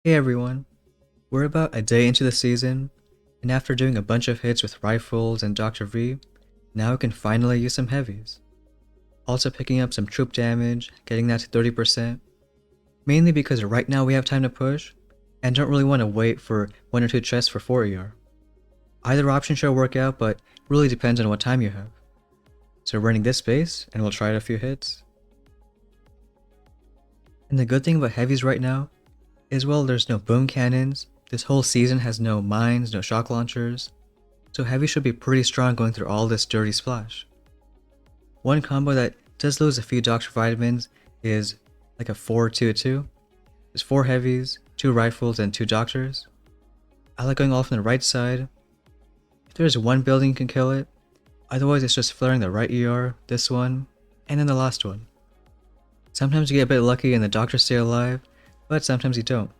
Hey everyone, we're about a day into the season, and after doing a bunch of hits with rifles and Dr. V, now we can finally use some heavies. Also picking up some troop damage, getting that to 30%, mainly because right now we have time to push, and don't really want to wait for 1 or 2 chests for 4 ER. Either option should work out, but really depends on what time you have. So we're running this base, and we'll try it a few hits. And the good thing about heavies right now is, well, there's no boom cannons, this whole season has no mines, no shock launchers, so heavy should be pretty strong going through all this dirty splash. One combo that does lose a few Dr. Vitamins is like a 4-2-2. There's 4 heavies, 2 rifles, and 2 doctors. I like going all from the right side. If there's one building you can kill it, otherwise it's just flaring the right ER, this one, and then the last one. Sometimes you get a bit lucky and the doctors stay alive, but sometimes you don't.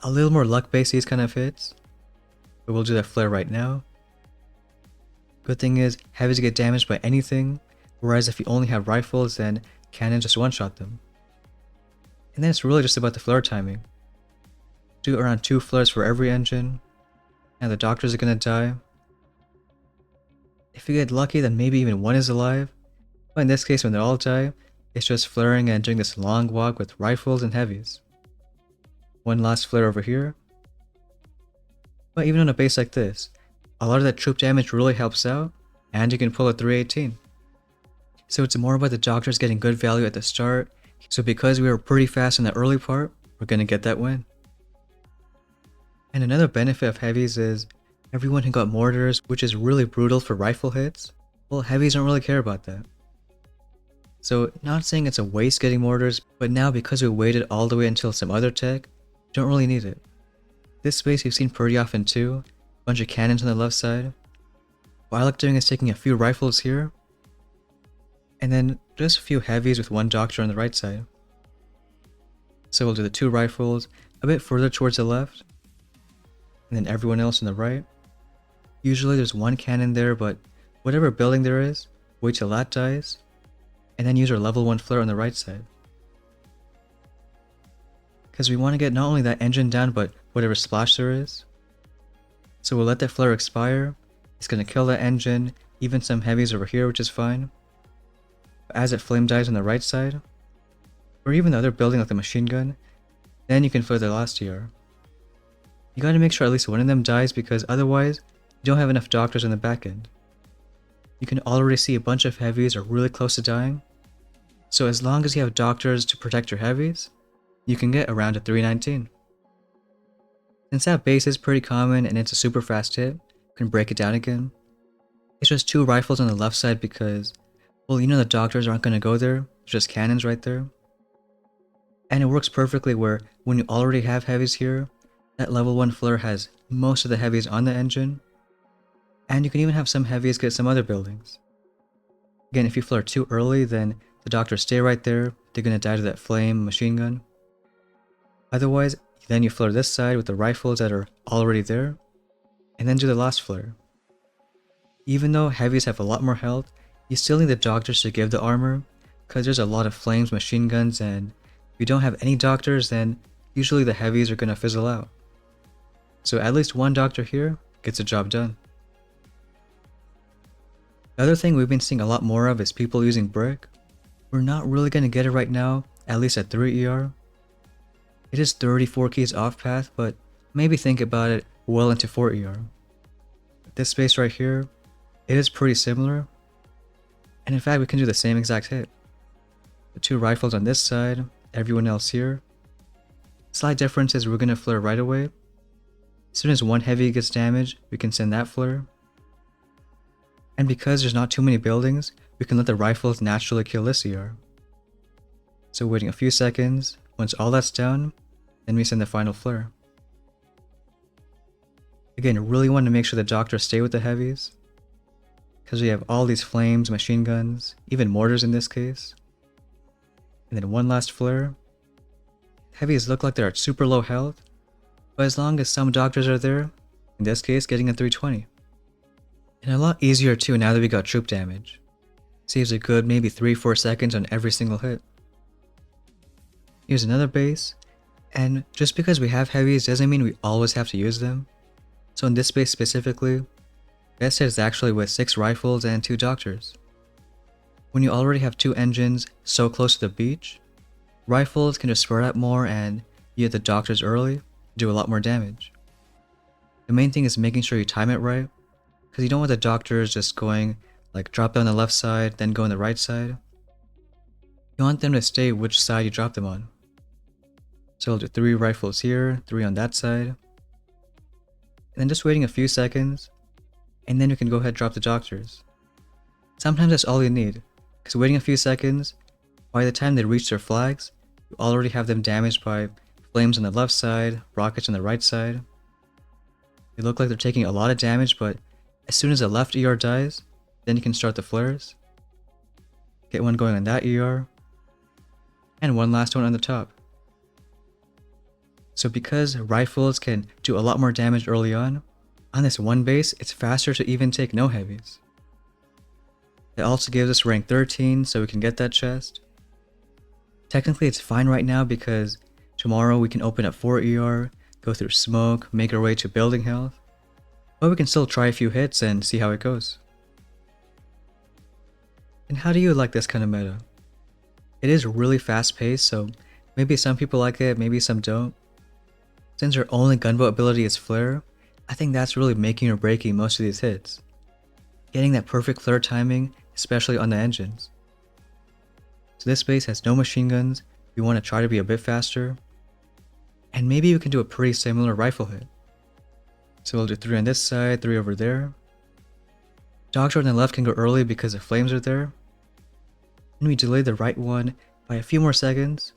A little more luck based these kind of hits, but we'll do that flare right now. Good thing is, heavies get damaged by anything, whereas if you only have rifles then cannons just one-shot them. And then it's really just about the flare timing. Do around 2 flares for every engine, and the doctors are gonna die. If you get lucky then maybe even 1 is alive, but in this case when they all die, it's just flaring and doing this long walk with rifles and heavies. One last flare over here. But even on a base like this, a lot of that troop damage really helps out, and you can pull a 318. So it's more about the doctors getting good value at the start, so because we were pretty fast in the early part, we're gonna get that win. And another benefit of heavies is, everyone who got mortars, which is really brutal for rifle hits, well, heavies don't really care about that. So not saying it's a waste getting mortars, but now because we waited all the way until some other tech, don't really need it. This space you've seen pretty often too, bunch of cannons on the left side. What I like doing is taking a few rifles here, and then just a few heavies with 1 doctor on the right side. So we'll do the 2 rifles a bit further towards the left, and then everyone else on the right. Usually there's 1 cannon there, but whatever building there is, wait till that dies, and then use our level 1 flare on the right side. Because we want to get not only that engine down, but whatever splash there is. So we'll let that flare expire, it's going to kill that engine, even some heavies over here, which is fine. But as it flame dies on the right side, or even the other building like the machine gun, then you can flare the last ER. You gotta make sure at least one of them dies, because otherwise, you don't have enough doctors in the back end. You can already see a bunch of heavies are really close to dying, so as long as you have doctors to protect your heavies, you can get around a 319. Since that base is pretty common and it's a super fast hit, you can break it down again. It's just 2 rifles on the left side because, well, you know the doctors aren't going to go there, it's just cannons right there. And it works perfectly where when you already have heavies here, that level 1 flare has most of the heavies on the engine, and you can even have some heavies get some other buildings. Again, if you flare too early, then the doctors stay right there, they're going to die to that flame machine gun. Otherwise, then you flare this side with the rifles that are already there, and then do the last flare. Even though heavies have a lot more health, you still need the doctors to give the armor, because there's a lot of flames, machine guns, and if you don't have any doctors, then usually the heavies are going to fizzle out. So at least 1 doctor here gets the job done. The other thing we've been seeing a lot more of is people using brick. We're not really going to get it right now, at least at 3 ER. It is 34 keys off path, but maybe think about it well into 4 ER. This space right here, it is pretty similar, and in fact we can do the same exact hit. The 2 rifles on this side, everyone else here. Slight difference is we're going to flare right away. As soon as 1 heavy gets damaged, we can send that flare. And because there's not too many buildings, we can let the rifles naturally kill this ER. So waiting a few seconds, once all that's down, then we send the final flare. Again, really want to make sure the doctors stay with the heavies, because we have all these flames, machine guns, even mortars in this case. And then 1 last flare. Heavies look like they're at super low health, but as long as some doctors are there, in this case getting a 320. And a lot easier too now that we got troop damage. Saves a good maybe 3-4 seconds on every single hit. Here's another base, And just because we have heavies doesn't mean we always have to use them. So in this base specifically, best hit is actually with 6 rifles and 2 doctors. When you already have 2 engines so close to the beach, rifles can just spread out more and you hit the doctors early, do a lot more damage. The main thing is making sure you time it right, because you don't want the doctors just going like drop down the left side, then go on the right side. You want them to stay which side you drop them on. So we'll do 3 rifles here, 3 on that side. And then just waiting a few seconds, and then you can go ahead and drop the doctors. Sometimes that's all you need, because waiting a few seconds, by the time they reach their flags, you already have them damaged by flames on the left side, rockets on the right side. They look like they're taking a lot of damage, but as soon as the left ER dies, then you can start the flares. Get one going on that ER, and one last one on the top. So because rifles can do a lot more damage early on this one base, it's faster to even take no heavies. It also gives us rank 13, so we can get that chest. Technically it's fine right now because tomorrow we can open up 4 ER, go through smoke, make our way to building health. But we can still try a few hits and see how it goes. And how do you like this kind of meta? It is really fast paced, so maybe some people like it, maybe some don't. Since your only gunboat ability is flare, I think that's really making or breaking most of these hits. Getting that perfect flare timing, especially on the engines. So this base has no machine guns, we want to try to be a bit faster. And maybe we can do a pretty similar rifle hit. So we'll do 3 on this side, 3 over there. Doctor on the left can go early because the flames are there. And we delay the right one by a few more seconds,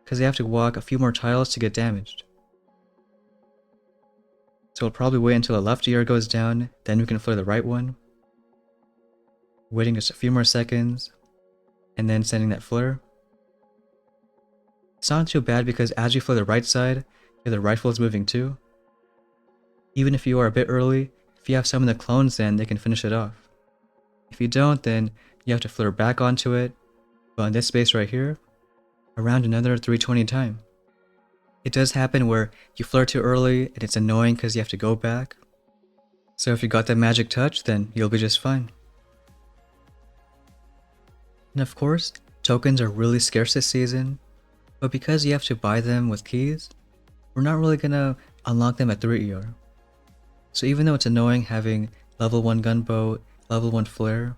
because they have to walk a few more tiles to get damaged. So we'll probably wait until the left ER goes down, then we can flare the right one. Waiting just a few more seconds, and then sending that flare. It's not too bad because as you flare the right side, the rifle is moving too. Even if you are a bit early, if you have some of the clones then they can finish it off. If you don't, then you have to flare back onto it, but on this space right here, around another 320 time. It does happen where you flare too early and it's annoying because you have to go back. So if you got that magic touch, then you'll be just fine. And of course, tokens are really scarce this season, but because you have to buy them with keys, we're not really gonna unlock them at 3 ER. So even though it's annoying having level 1 gunboat, level 1 flare,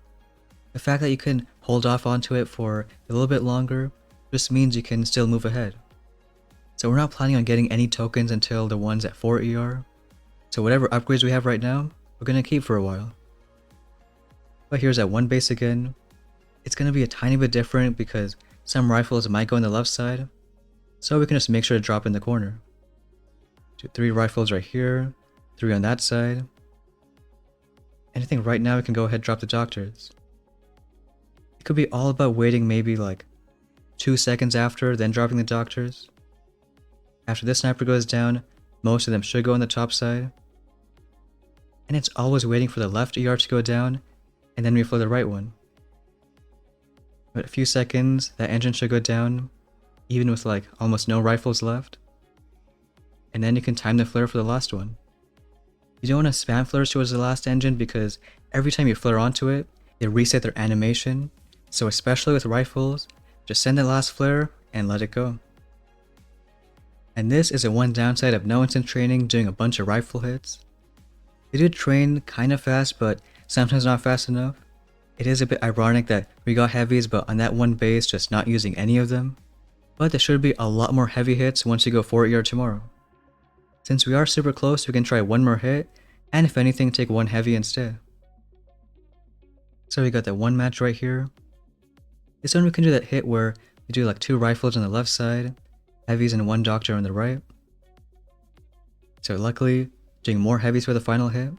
the fact that you can hold off onto it for a little bit longer just means you can still move ahead. So we're not planning on getting any tokens until the ones at 4 ER, so whatever upgrades we have right now, we're gonna keep for a while. But here's that one base again. It's gonna be a tiny bit different because some rifles might go on the left side, so we can just make sure to drop in the corner. Do 3 rifles right here, 3 on that side. And I think right now we can go ahead and drop the doctors. It could be all about waiting maybe like 2 seconds after, then dropping the doctors. After this sniper goes down, most of them should go on the top side. And it's always waiting for the left ER to go down, and then we flare the right one. But a few seconds, that engine should go down, even with like almost no rifles left. And then you can time the flare for the last one. You don't want to spam flares towards the last engine because every time you flare onto it, they reset their animation. So especially with rifles, just send the last flare and let it go. And this is the one downside of no instant training doing a bunch of rifle hits. They do train kind of fast, but sometimes not fast enough. It is a bit ironic that we got heavies but on that one base just not using any of them. But there should be a lot more heavy hits once you go 4 ER tomorrow. Since we are super close, we can try one more hit, and if anything, take one heavy instead. So we got that one match right here. This one we can do that hit where we do like 2 rifles on the left side, heavies and 1 doctor on the right. So luckily, doing more heavies for the final hit.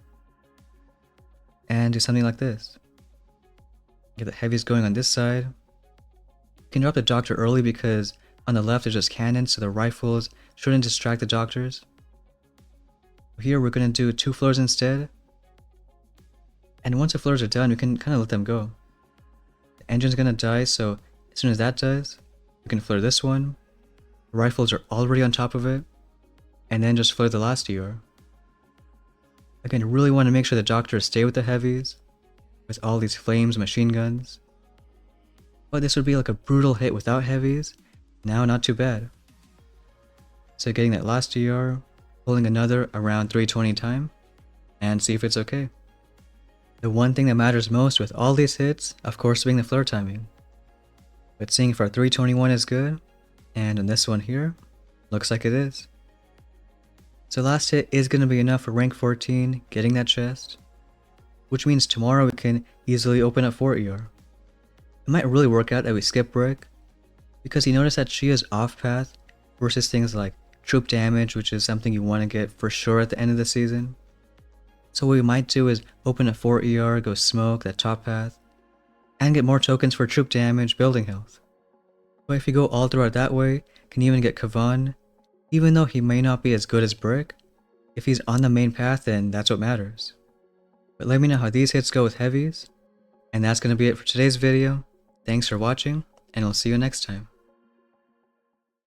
And do something like this. Get the heavies going on this side. You can drop the doctor early because on the left there's just cannons, so the rifles shouldn't distract the doctors. Here we're going to do 2 flares instead. And once the flares are done, we can kind of let them go. The engine's going to die, so as soon as that dies, we can flare this one. The rifles are already on top of it, and then just flare the last ER. Again, really want to make sure the doctors stay with the heavies, with all these flames, machine guns. But this would be like a brutal hit without heavies, now not too bad. So getting that last ER, pulling another around 320 time, and see if it's okay. The one thing that matters most with all these hits, of course, being the flare timing. But seeing if our 321 is good, and on this one here, looks like it is. So last hit is going to be enough for rank 14, getting that chest, which means tomorrow we can easily open up 4 ER. It might really work out that we skip Brick, because you notice that she is off path versus things like troop damage, which is something you want to get for sure at the end of the season. So what we might do is open a 4 ER, go smoke that top path, and get more tokens for troop damage, building health. But if you go all throughout that way, can even get Kavan, even though he may not be as good as Brick. If he's on the main path, then that's what matters. But let me know how these hits go with heavies, and that's going to be it for today's video. Thanks for watching, and I'll see you next time.